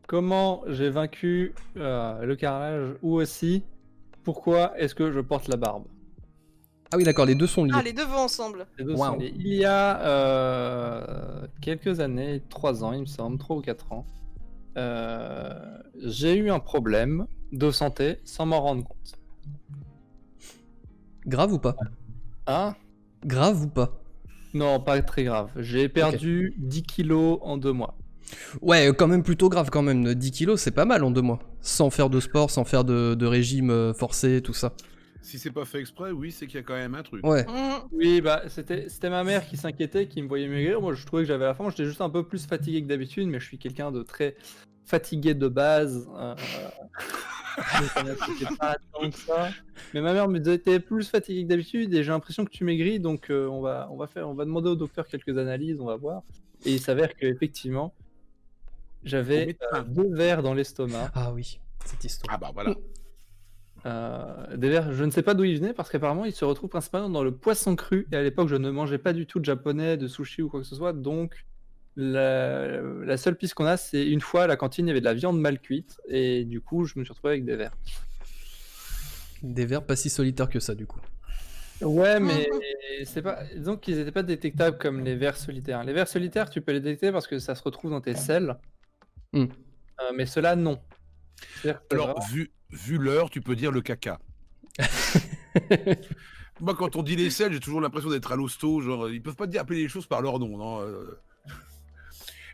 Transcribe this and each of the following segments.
Comment j'ai vaincu le carrelage ou aussi pourquoi est-ce que je porte la barbe? Ah oui, d'accord, les deux sont Ah, liés. les deux vont ensemble. Les deux sont Waouh. liés. Il y a quelques années, 3 ans, il me semble, 3 ou 4 ans, j'ai eu un problème de santé sans m'en rendre compte. Grave ou pas? Hein? Grave ou pas? Non, pas très grave. J'ai perdu 10 kilos en 2 mois. Ouais, quand même plutôt grave quand même. 10 kilos, c'est pas mal en 2 mois. Sans faire de sport, sans faire de régime forcé, tout ça. Si c'est pas fait exprès, oui, c'est qu'il y a quand même un truc. Ouais. Oui, bah c'était ma mère qui s'inquiétait, qui me voyait maigrir. Moi, je trouvais que j'avais la forme. J'étais juste un peu plus fatigué que d'habitude, mais je suis quelqu'un de très fatigué de base. Donc, ça m'inquiétait pas tant que ça. Mais ma mère me disait t'es plus fatigué que d'habitude et j'ai l'impression que tu maigris, donc on va demander au docteur quelques analyses, on va voir. Et il s'avère que effectivement, j'avais médecin. 2 vers dans l'estomac. Ah oui, cette histoire. Ah bah voilà. Des vers, je ne sais pas d'où ils venaient parce qu'apparemment ils se retrouvent principalement dans le poisson cru. Et à l'époque, je ne mangeais pas du tout de japonais, de sushi ou quoi que ce soit. Donc, la seule piste qu'on a, c'est une fois à la cantine, il y avait de la viande mal cuite. Et du coup, je me suis retrouvé avec des vers. Des vers pas si solitaires que ça, du coup. Ouais, mais c'est pas. Disons qu'ils n'étaient pas détectables comme les vers solitaires. Les vers solitaires, tu peux les détecter parce que ça se retrouve dans tes selles. Hmm. Mais ceux-là, non. C'est-à-dire que Alors, vraiment- vu l'heure, tu peux dire le caca. Moi, quand on dit les selles, j'ai toujours l'impression d'être à l'hosto. Genre, ils peuvent pas te appeler les choses par leur nom, non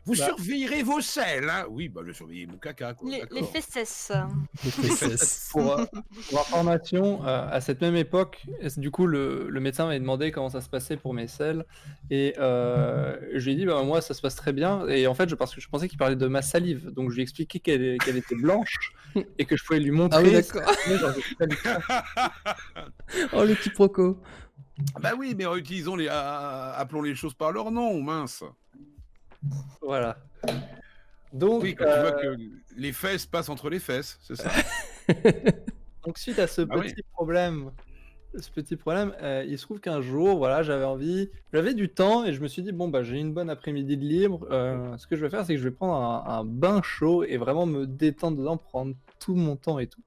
Vous Bah. surveillerez vos selles, hein. Oui, bah, je vais surveiller mon caca, quoi. Les d'accord. fesses. Les fesses. Pour information, à cette même époque, du coup, le médecin m'avait demandé comment ça se passait pour mes selles. Et je lui ai dit, bah, moi, ça se passe très bien. Et en fait, parce que je pensais qu'il parlait de ma salive. Donc, je lui ai expliqué qu'elle était blanche et que je pouvais lui montrer. Ah oui, d'accord. Genre, j'ai fait Oh, le quiproquo. Bah oui, mais utilisons appelons les choses par leur nom, mince. Voilà. Donc, Oui, quand tu vois que les fesses passent entre les fesses, c'est ça. donc, suite à ce Bah oui. petit problème, il se trouve qu'un jour, voilà, j'avais du temps et je me suis dit, bon, bah, j'ai une bonne après-midi de libre. Ce que je vais faire, c'est que je vais prendre un bain chaud et vraiment me détendre dedans, prendre tout mon temps et tout.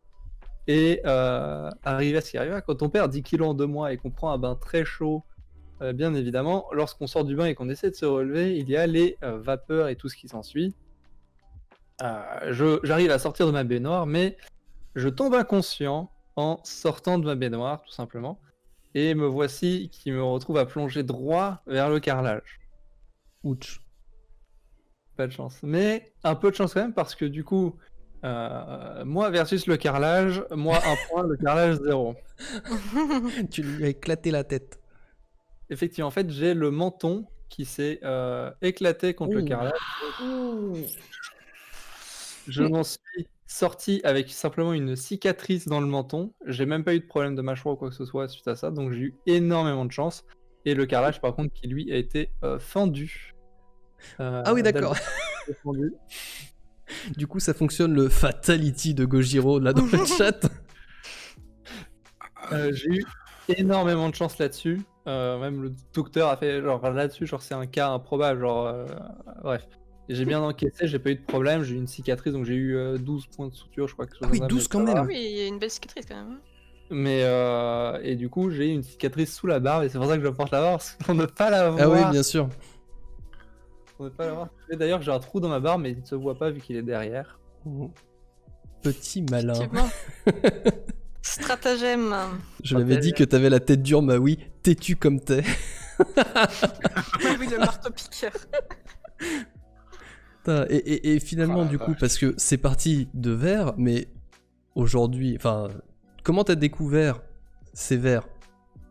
Et arriver à ce qui arrive, quand on perd 10 kilos en 2 mois et qu'on prend un bain très chaud, bien évidemment, lorsqu'on sort du bain et qu'on essaie de se relever, il y a les vapeurs et tout ce qui s'ensuit. J'arrive à sortir de ma baignoire, mais je tombe inconscient en sortant de ma baignoire, tout simplement. Et me voici qui me retrouve à plonger droit vers le carrelage. Ouch. Pas de chance. Mais un peu de chance quand même, parce que du coup, moi versus le carrelage, moi 1 point, le carrelage 0. Tu lui as éclaté la tête. Effectivement, en fait, j'ai le menton qui s'est éclaté contre le Ouh. carrelage. Je m'en suis sorti avec simplement une cicatrice dans le menton. J'ai même pas eu de problème de mâchoire ou quoi que ce soit suite à ça, donc j'ai eu énormément de chance. Et le carrelage, par contre, qui lui a été fendu. Ah oui, d'accord. Fendu. Du coup, ça fonctionne le fatality de Gojiro là dans le chat. J'ai eu énormément de chance là-dessus. Même le docteur a fait genre là-dessus, genre c'est un cas improbable, genre bref. Et j'ai bien encaissé, j'ai pas eu de problème, j'ai eu une cicatrice, donc j'ai eu 12 points de suture, je crois que Ah oui, 12 quand même. Ah oui, il y a une belle cicatrice quand même. Mais et du coup, j'ai une cicatrice sous la barbe et c'est pour ça que je porte la barbe, parce pour ne pas la voir. Ah oui, bien sûr. Pour ne pas la voir. Et d'ailleurs, j'ai un trou dans ma barbe, mais il ne se voit pas vu qu'il est derrière. Petit malin. Effectivement. Stratagème. Je l'avais dit que t'avais la tête dure, bah oui, têtu comme t'es. Oui, le marteau-piqueur. Putain, et finalement, Ah la du coup, vache. parce que c'est parti de vers, mais aujourd'hui, enfin, comment t'as découvert ces vers?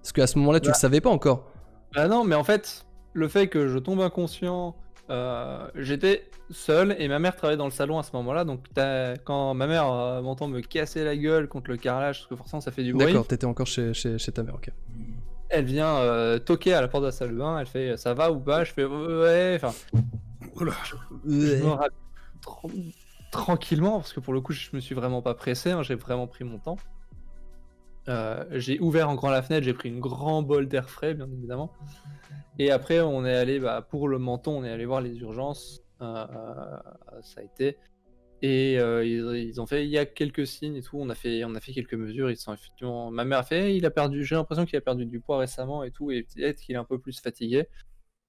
Parce qu'à ce moment-là, tu le savais pas encore. Bah non, mais en fait, le fait que je tombe inconscient, j'étais seul et ma mère travaillait dans le salon à ce moment-là, donc quand ma mère m'entend me casser la gueule contre le carrelage, parce que forcément ça fait du bruit, D'accord, t'étais encore chez ta mère, ok. elle vient toquer à la porte de la salle de bain, elle fait ça va ou pas, je fais ouais, enfin Oula. je me rappelle tranquillement, parce que pour le coup je me suis vraiment pas pressé, hein, j'ai vraiment pris mon temps. J'ai ouvert en grand la fenêtre, j'ai pris une grand bol d'air frais, bien évidemment. Et après, on est allé, pour le menton, on est allé voir les urgences. Ça a été Et ils ont fait, il y a quelques signes et tout. On a fait quelques mesures. Ils sont effectivement. Ma mère a fait, il a perdu. J'ai l'impression qu'il a perdu du poids récemment et tout, et peut-être qu'il est un peu plus fatigué.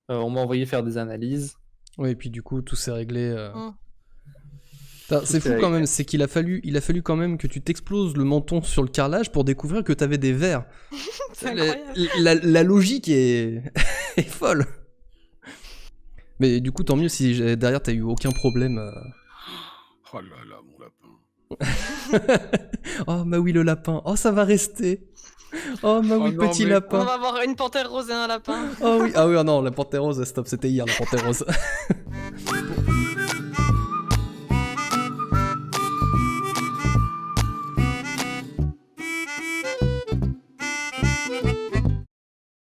On m'a envoyé faire des analyses. Ouais, et puis du coup, tout s'est réglé. Mm. Putain, c'est Tout fou est quand réglé. même, c'est qu'il a fallu quand même que tu t'exploses le menton sur le carrelage pour découvrir que t'avais des vers. C'est La, incroyable. la logique est... est folle. Mais du coup, tant mieux si derrière t'as eu aucun problème. Oh là là, mon lapin. Oh, Maui le lapin. Oh, ça va rester. Oh, Maui Oh le non, petit mais- On lapin. va avoir une panthère rose et un lapin. Oh oui, ah oui, oh non, la panthère rose, stop, c'était hier la panthère rose.